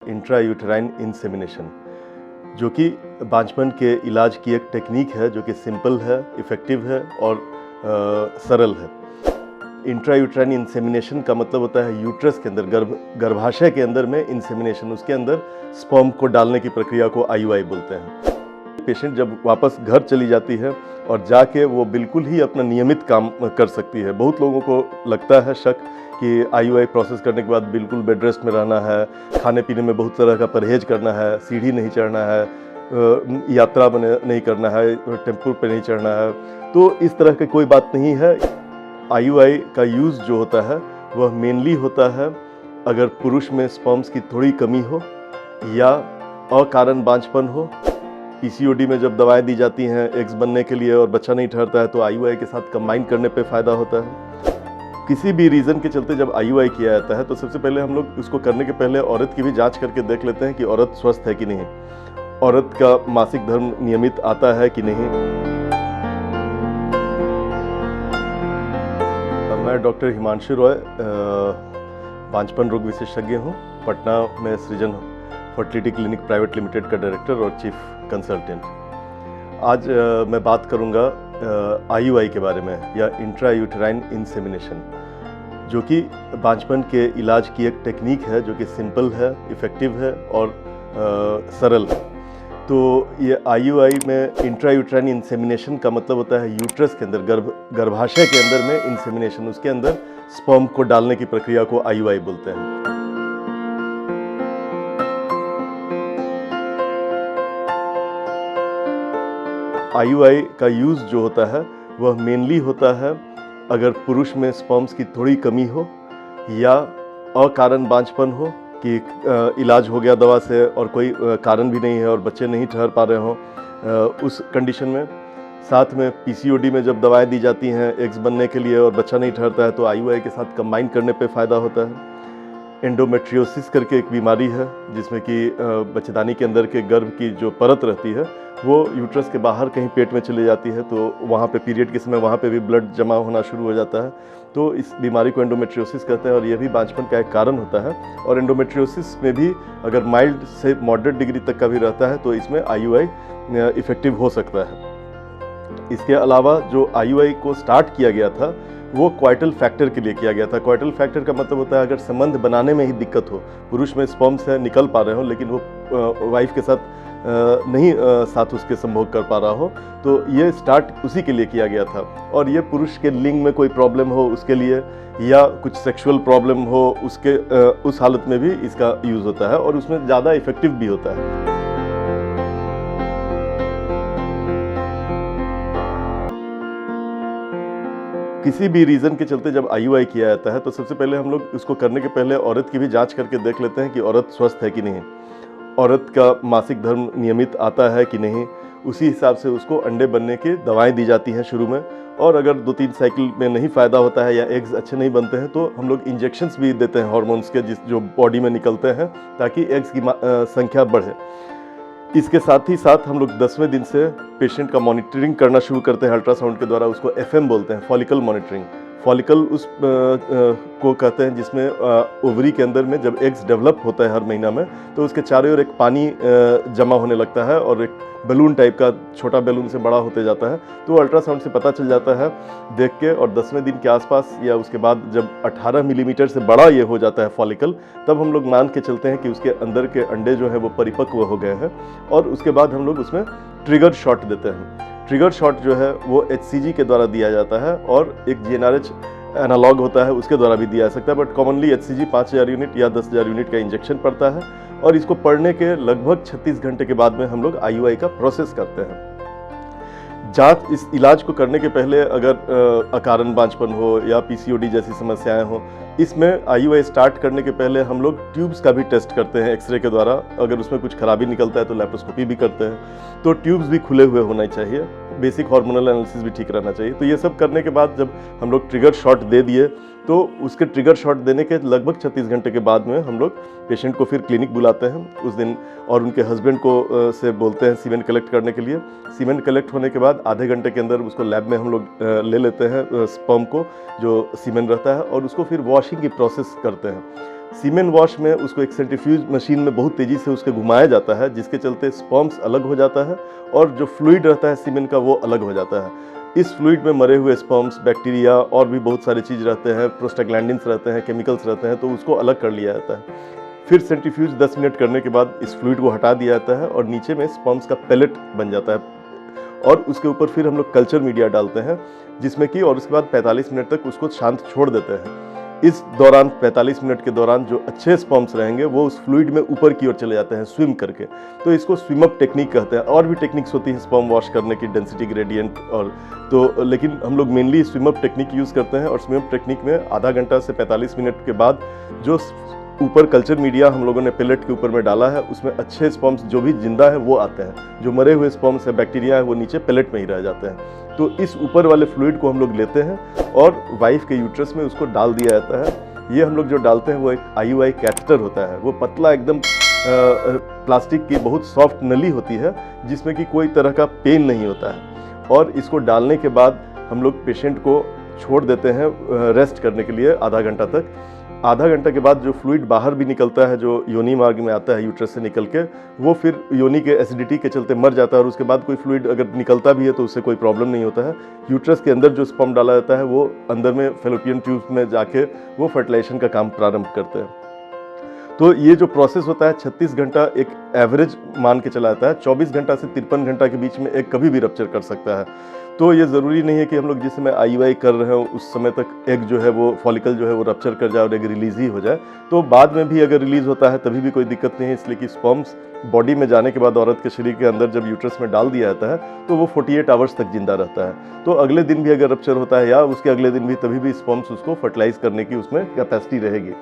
Intrauterine insemination, जो कि बांझपन के इलाज की एक टेक्निक है जो कि सिंपल है, इफ़ेक्टिव है और सरल है। इंट्रायूटेराइन इंसेमिनेशन का मतलब होता है यूट्रस के अंदर, गर्भाशय के अंदर में इंसेमिनेशन, उसके अंदर स्पर्म को डालने की प्रक्रिया को आईयूआई बोलते हैं। पेशेंट जब वापस घर चली जाती है और जाके वो बिल्कुल ही अपना नियमित काम कर सकती है। बहुत लोगों को लगता है शक कि आईयूआई प्रोसेस करने के बाद बिल्कुल बेड रेस्ट में रहना है, खाने पीने में बहुत तरह का परहेज करना है, सीढ़ी नहीं चढ़ना है, यात्रा नहीं करना है, टेम्पो पे नहीं चढ़ना है। तो इस तरह की कोई बात नहीं है। आईयूआई का यूज़ जो होता है वह मेनली होता है अगर पुरुष में स्पर्म्स की थोड़ी कमी हो या अकारण बांझपन हो। पीसीओडी में जब दवाएं दी जाती हैं एग्स बनने के लिए और बच्चा नहीं ठहरता है तो आईयूआई के साथ कंबाइन करने पे फ़ायदा होता है। किसी भी रीज़न के चलते जब आईयूआई किया जाता है तो सबसे पहले हम लोग उसको करने के पहले औरत की भी जांच करके देख लेते हैं कि औरत स्वस्थ है कि नहीं, औरत का मासिक धर्म नियमित आता है कि नहीं। मैं डॉक्टर हिमांशु रॉय, बांझपन रोग विशेषज्ञ हूँ। पटना में सृजन फर्टिलिटी क्लिनिक प्राइवेट लिमिटेड का डायरेक्टर और चीफ कंसल्टेंट। आज मैं बात करूँगा आईयूआई के बारे में या इंट्रायूटेराइन इंसेमिनेशन, जो कि बांझपन के इलाज की एक टेक्निक है जो कि सिंपल है, इफ़ेक्टिव है और सरल है। तो ये आईयूआई में इंट्रायूटेराइन इंसेमिनेशन का मतलब होता है यूट्रस के अंदर, गर्भाशय के अंदर में इंसेमिनेशन, उसके अंदर स्पर्म को डालने की प्रक्रिया को आईयूआई बोलते हैं। आईयूआई का यूज़ जो होता है वह मेनली होता है अगर पुरुष में स्पर्म्स की थोड़ी कमी हो या अकारण बांझपन हो कि इलाज हो गया दवा से और कोई कारण भी नहीं है और बच्चे नहीं ठहर पा रहे हों, उस कंडीशन में। साथ में पीसीओडी में जब दवाएं दी जाती हैं एग्स बनने के लिए और बच्चा नहीं ठहरता है तो आईयूआई के साथ कंबाइन करने पे फ़ायदा होता है। एंडोमेट्रियोसिस करके एक बीमारी है जिसमें कि बच्चेदानी के अंदर के गर्भ की जो परत रहती है वो यूट्रस के बाहर कहीं पेट में चली जाती है, तो वहाँ पे पीरियड के समय वहाँ पे भी ब्लड जमा होना शुरू हो जाता है। तो इस बीमारी को एंडोमेट्रियोसिस कहते हैं और ये भी बांझपन का एक कारण होता है। और एंडोमेट्रियोसिस में भी अगर माइल्ड से मॉडरेट डिग्री तक का भी रहता है तो इसमें आईयूआई इफ़ेक्टिव हो सकता है। इसके अलावा जो आईयूआई को स्टार्ट किया गया था वो क्वाइटल फैक्टर के लिए किया गया था। क्वाइटल फैक्टर का मतलब होता है अगर संबंध बनाने में ही दिक्कत हो, पुरुष में स्पर्म्स है निकल पा रहे हो लेकिन वो वाइफ के साथ नहीं साथ उसके संभोग कर पा रहा हो, तो ये स्टार्ट उसी के लिए किया गया था। और ये पुरुष के लिंग में कोई प्रॉब्लम हो उसके लिए या कुछ सेक्सुअल प्रॉब्लम हो उसके उस हालत में भी इसका यूज़ होता है और उसमें ज़्यादा इफेक्टिव भी होता है। किसी भी रीज़न के चलते जब आईयूआई किया जाता है तो सबसे पहले हम लोग उसको करने के पहले औरत की भी जांच करके देख लेते हैं कि औरत स्वस्थ है कि नहीं, औरत का मासिक धर्म नियमित आता है कि नहीं। उसी हिसाब से उसको अंडे बनने की दवाएं दी जाती हैं शुरू में, और अगर 2-3 साइकिल में नहीं फ़ायदा होता है या एग्स अच्छे नहीं बनते हैं तो हम लोग इंजेक्शंस भी देते हैं हार्मोन्स के जो बॉडी में निकलते हैं ताकि एग्स की संख्या बढ़े। इसके साथ ही साथ हम लोग 10वें दिन से पेशेंट का मॉनिटरिंग करना शुरू करते हैं अल्ट्रासाउंड के द्वारा। उसको एफएम बोलते हैं, फॉलिकल मॉनिटरिंग। फॉलिकल उस को कहते हैं जिसमें ओवरी के अंदर में जब एग्स डेवलप होता है हर महीना में तो उसके चारों ओर एक पानी जमा होने लगता है और एक बैलून टाइप का, छोटा बैलून से बड़ा होते जाता है। तो अल्ट्रासाउंड से पता चल जाता है देख के, और 10वें दिन के आसपास या उसके बाद जब 18 मिलीमीटर से बड़ा ये हो जाता है फॉलिकल, तब हम लोग मान के चलते हैं कि उसके अंदर के अंडे जो है वो परिपक्व हो गए हैं। और उसके बाद हम लोग उसमें ट्रिगर शॉट देते हैं। ट्रिगर शॉट जो है वो HCG के द्वारा दिया जाता है और एक GnRH एनालॉग होता है उसके द्वारा भी दिया जा सकता है, बट कॉमनली HCG 5000 यूनिट या 10,000 यूनिट का इंजेक्शन पड़ता है। और इसको पढ़ने के लगभग 36 घंटे के बाद में हम लोग आईयूआई का प्रोसेस करते हैं। जांच इस इलाज को करने के पहले अगर अकारण बांझपन हो या पीसीओडी जैसी समस्याएं हो, इसमें आईयूआई स्टार्ट करने के पहले हम लोग ट्यूब्स का भी टेस्ट करते हैं एक्सरे के द्वारा। अगर उसमें कुछ खराबी निकलता है तो लैप्रोस्कोपी भी करते हैं। तो ट्यूब्स भी खुले हुए होने चाहिए, बेसिक हार्मोनल एनालिसिस भी ठीक रहना चाहिए। तो ये सब करने के बाद जब हम लोग ट्रिगर शॉट दे दिए तो उसके ट्रिगर शॉट देने के लगभग 36 घंटे के बाद में हम लोग पेशेंट को फिर क्लिनिक बुलाते हैं उस दिन, और उनके हस्बैंड को से बोलते हैं सीमेन कलेक्ट करने के लिए। सीमेन कलेक्ट होने के बाद आधे घंटे के अंदर उसको लैब में हम लोग ले लेते हैं स्पर्म को, जो सीमेन रहता है, और उसको फिर वॉशिंग की प्रोसेस करते हैं। सीमेन वॉश में उसको एक सेंट्रीफ्यूज मशीन में बहुत तेज़ी से उसके घुमाया जाता है, जिसके चलते स्पर्म्स अलग हो जाता है और जो फ्लूइड रहता है सीमेन का वो अलग हो जाता है। इस फ्लूइड में मरे हुए स्पर्म्स, बैक्टीरिया और भी बहुत सारे चीज़ रहते हैं, प्रोस्टाग्लैंडिन्स रहते हैं, केमिकल्स रहते हैं, तो उसको अलग कर लिया जाता है। फिर सेंट्रीफ्यूज 10 मिनट करने के बाद इस फ्लूइड को हटा दिया जाता है और नीचे में स्पर्म्स का पेलेट बन जाता है और उसके ऊपर फिर हम लोग कल्चर मीडिया डालते हैं, जिसमें कि और उसके बाद 45 मिनट तक उसको शांत छोड़ देते हैं। इस दौरान 45 मिनट के दौरान जो अच्छे स्पर्म्स रहेंगे वो उस फ्लूइड में ऊपर की ओर चले जाते हैं स्विम करके, तो इसको स्विम अप टेक्निक कहते हैं। और भी टेक्निक्स होती है स्पर्म वॉश करने की, डेंसिटी ग्रेडियंट और तो, लेकिन हम लोग mainly swim up technique use करते हैं। और स्विम अप टेक्निक में आधा घंटा से 45 मिनट के बाद जो ऊपर कल्चर मीडिया हम लोगों ने पेलेट के ऊपर में डाला है, उसमें अच्छे स्पर्म्स जो भी जिंदा है वो आते हैं, जो मरे हुए स्पर्म्स है, बैक्टीरिया है, वो नीचे पेलेट में ही रह जाते हैं। तो इस ऊपर वाले फ्लूइड को हम लोग लेते हैं और वाइफ के यूट्रस में उसको डाल दिया जाता है। ये हम लोग जो डालते हैं वो एक IUI कैथेटर होता है, वो पतला एकदम प्लास्टिक की बहुत सॉफ्ट नली होती है, जिसमें कि कोई तरह का पेन नहीं होता है। और इसको डालने के बाद हम लोग पेशेंट को छोड़ देते हैं रेस्ट करने के लिए आधा घंटा तक। आधा घंटा के बाद जो फ्लूइड बाहर भी निकलता है, जो योनि मार्ग में आता है यूट्रस से निकल के, वो फिर योनि के एसिडिटी के चलते मर जाता है और उसके बाद कोई फ्लूइड अगर निकलता भी है तो उससे कोई प्रॉब्लम नहीं होता है। यूट्रस के अंदर जो स्पर्म डाला जाता है वो अंदर में फैलोपियन ट्यूब्स में जाके वो फर्टिलाइजेशन का काम प्रारंभ करते हैं। तो ये जो प्रोसेस होता है 36 घंटा एक एवरेज मान के चला जाता है। 24 घंटा से 53 घंटा के बीच में एक कभी भी रप्चर कर सकता है। तो ये ज़रूरी नहीं है कि हम लोग जिस समय IUI कर रहे हो उस समय तक एग जो है वो फॉलिकल जो है वो रप्चर कर जाए और एग रिलीज़ ही हो जाए। तो बाद में भी अगर रिलीज़ होता है तभी भी कोई दिक्कत नहीं है, इसलिए कि स्पर्म्स बॉडी में जाने के बाद औरत के शरीर के अंदर जब यूट्रस में डाल दिया जाता है तो वो 48 आवर्स तक जिंदा रहता है। तो अगले दिन भी अगर रप्चर होता है या उसके अगले दिन भी, तभी भी स्पर्म्स उसको फर्टिलाइज करने की उसमें कैपेसिटी रहेगी।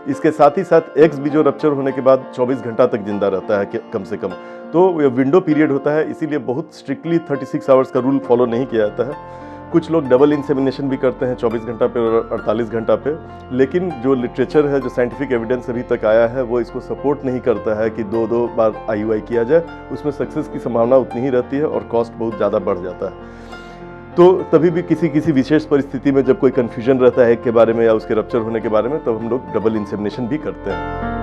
इसके साथ ही साथ एग्स भी जो रप्चर होने के बाद 24 घंटा तक जिंदा रहता है कम से कम। तो ये विंडो पीरियड होता है, इसीलिए बहुत स्ट्रिक्टली 36 आवर्स का रूल फॉलो नहीं किया जाता है। कुछ लोग डबल इंसेमिनेशन भी करते हैं 24 घंटा पे और 48 घंटा पे, लेकिन जो लिटरेचर है, जो साइंटिफिक एविडेंस अभी तक आया है, वो इसको सपोर्ट नहीं करता है कि दो बार IUI किया जाए। उसमें सक्सेस की संभावना उतनी ही रहती है और कॉस्ट बहुत ज़्यादा बढ़ जाता है। तो तभी भी किसी विशेष परिस्थिति में जब कोई कन्फ्यूजन रहता है एग के बारे में या उसके रप्चर होने के बारे में, तब हम लोग डबल इंसेमिनेशन भी करते हैं।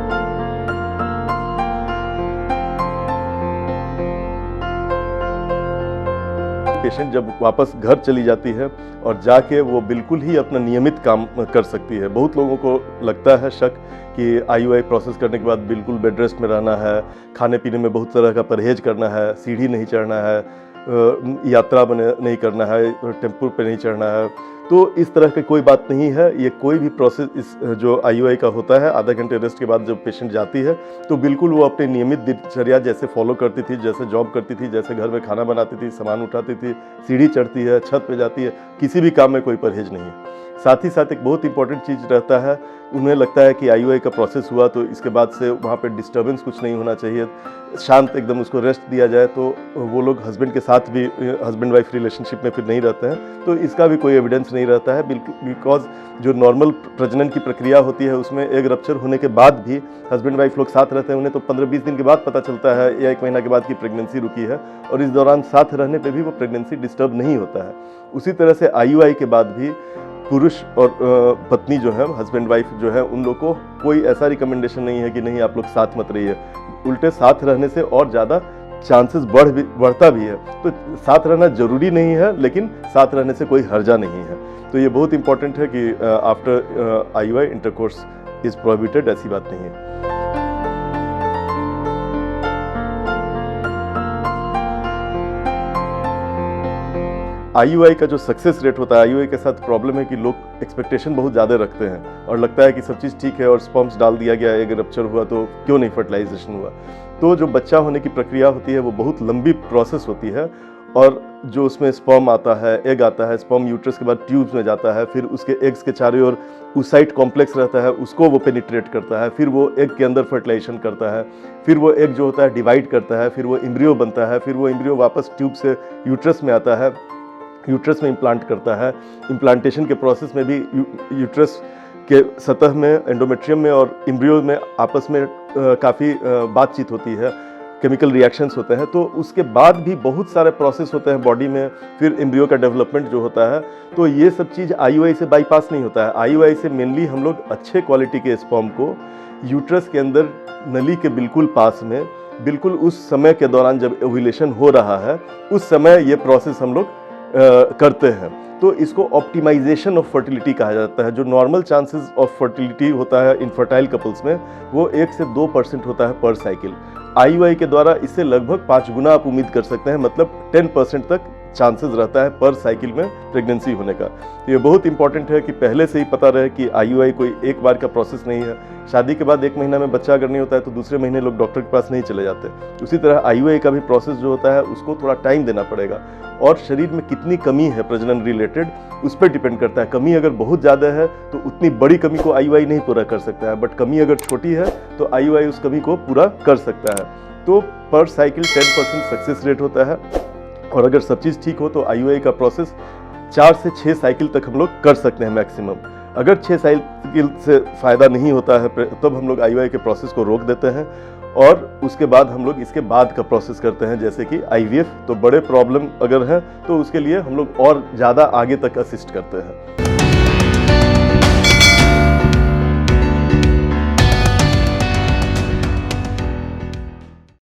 पेशेंट जब वापस घर चली जाती है और जाके वो बिल्कुल ही अपना नियमित काम कर सकती है। बहुत लोगों को लगता है शक कि IUI प्रोसेस करने के बाद बिल्कुल बेड रेस्ट में रहना है, खाने पीने में बहुत तरह का परहेज करना है, सीढ़ी नहीं चढ़ना है, यात्रा नहीं करना है, टेम्पो पे नहीं चढ़ना है। तो इस तरह की कोई बात नहीं है। ये कोई भी प्रोसेस इस जो IUI का होता है, आधा घंटे रेस्ट के बाद जब पेशेंट जाती है तो बिल्कुल वो अपनी नियमित दिनचर्या जैसे फॉलो करती थी, जैसे जॉब करती थी, जैसे घर में खाना बनाती थी, सामान उठाती थी, सीढ़ी चढ़ती है, छत पे जाती है, किसी भी काम में कोई परहेज नहीं है। साथ ही साथ एक बहुत इंपॉर्टेंट चीज़ रहता है, उन्हें लगता है कि IUI का प्रोसेस हुआ तो इसके बाद से वहाँ पे डिस्टर्बेंस कुछ नहीं होना चाहिए, शांत एकदम उसको रेस्ट दिया जाए, तो वो लोग हस्बैंड के साथ भी हस्बैंड वाइफ रिलेशनशिप में फिर नहीं रहते हैं। तो इसका भी कोई एविडेंस नहीं रहता है, बिकॉज जो नॉर्मल प्रजनन की प्रक्रिया होती है उसमें एग रप्चर होने के बाद भी हस्बैंड वाइफ लोग साथ रहते हैं। उन्हें तो 15-20 दिन के बाद पता चलता है या 1 महीना के बाद की प्रेगनेंसी रुकी है, और इस दौरान साथ रहने पर भी वो प्रेगनेंसी डिस्टर्ब नहीं होता है। उसी तरह से IUI के बाद भी पुरुष और पत्नी जो है, हस्बैंड वाइफ जो है, उन लोग को कोई ऐसा रिकमेंडेशन नहीं है कि नहीं आप लोग साथ मत रहिए। उल्टे साथ रहने से और ज़्यादा चांसेस बढ़ता भी है। तो साथ रहना जरूरी नहीं है, लेकिन साथ रहने से कोई हर्जा नहीं है। तो ये बहुत इंपॉर्टेंट है कि after IUI intercourse is prohibited, ऐसी बात नहीं है। IUI का जो सक्सेस रेट होता है, IUI के साथ प्रॉब्लम है कि लोग एक्सपेक्टेशन बहुत ज़्यादा रखते हैं और लगता है कि सब चीज़ ठीक है और स्पर्म्स डाल दिया गया, एग रप्चर हुआ तो क्यों नहीं फर्टिलाइजेशन हुआ। तो जो बच्चा होने की प्रक्रिया होती है वो बहुत लंबी प्रोसेस होती है, और जो उसमें स्पर्म आता है, एग आता है, स्पर्म यूट्रस के बाद ट्यूब्स में जाता है, फिर उसके एग्स के चारों ओर oocyte कॉम्प्लेक्स रहता है, उसको वो पेनिट्रेट करता है, फिर वो एग के अंदर फर्टिलाइजेशन करता है, फिर वो एग जो होता है डिवाइड करता है, फिर वो एम्ब्रियो बनता है, फिर वो एम्ब्रियो वापस ट्यूब से यूट्रस में आता है, यूट्रस में इम्प्लांट करता है। इम्प्लांटेशन के प्रोसेस में भी यूट्रस के सतह में, एंडोमेट्रियम में और एम्ब्रियो में आपस में काफ़ी बातचीत होती है। केमिकल रिएक्शंस होते हैं, तो उसके बाद भी बहुत सारे प्रोसेस होते हैं बॉडी में, फिर एम्ब्रियो का डेवलपमेंट जो होता है, तो ये सब चीज़ आईयूआई से बाईपास नहीं होता है। आईयूआई से मेनली हम लोग अच्छे क्वालिटी के स्पर्म को यूट्रस के अंदर नली के बिल्कुल पास में, बिल्कुल उस समय के दौरान जब ओव्यूलेशन हो रहा है, उस समय ये प्रोसेस हम लोग करते हैं। तो इसको ऑप्टिमाइजेशन ऑफ फर्टिलिटी कहा जाता है। जो नॉर्मल चांसेस ऑफ फर्टिलिटी होता है इनफर्टाइल कपल्स में, वो 1 से 2% होता है पर साइकिल। आईयूआई के द्वारा इससे लगभग 5 गुना आप उम्मीद कर सकते हैं, मतलब 10% तक चांसेस रहता है पर साइकिल में प्रेगनेंसी होने का। ये बहुत इंपॉर्टेंट है कि पहले से ही पता रहे कि आईयूआई कोई एक बार का प्रोसेस नहीं है। शादी के बाद 1 महीना में बच्चा अगर नहीं होता है तो दूसरे महीने लोग डॉक्टर के पास नहीं चले जाते। उसी तरह आईयूआई का भी प्रोसेस जो होता है उसको थोड़ा टाइम देना पड़ेगा, और शरीर में कितनी कमी है प्रजनन रिलेटेड उस पर डिपेंड करता है। कमी अगर बहुत ज़्यादा है तो उतनी बड़ी कमी को आईयूआई नहीं पूरा कर सकता है, बट कमी अगर छोटी है तो आईयूआई उस कमी को पूरा कर सकता है। तो पर साइकिल 10% सक्सेस रेट होता है, और अगर सब चीज़ ठीक हो तो आईयूआई का प्रोसेस 4 से 6 साइकिल तक हम लोग कर सकते हैं मैक्सिमम। अगर 6 साइकिल से फ़ायदा नहीं होता है तब हम लोग आईयूआई के प्रोसेस को रोक देते हैं, और उसके बाद हम लोग इसके बाद का प्रोसेस करते हैं, जैसे कि आईवीएफ। तो बड़े प्रॉब्लम अगर है तो उसके लिए हम लोग और ज़्यादा आगे तक असिस्ट करते हैं।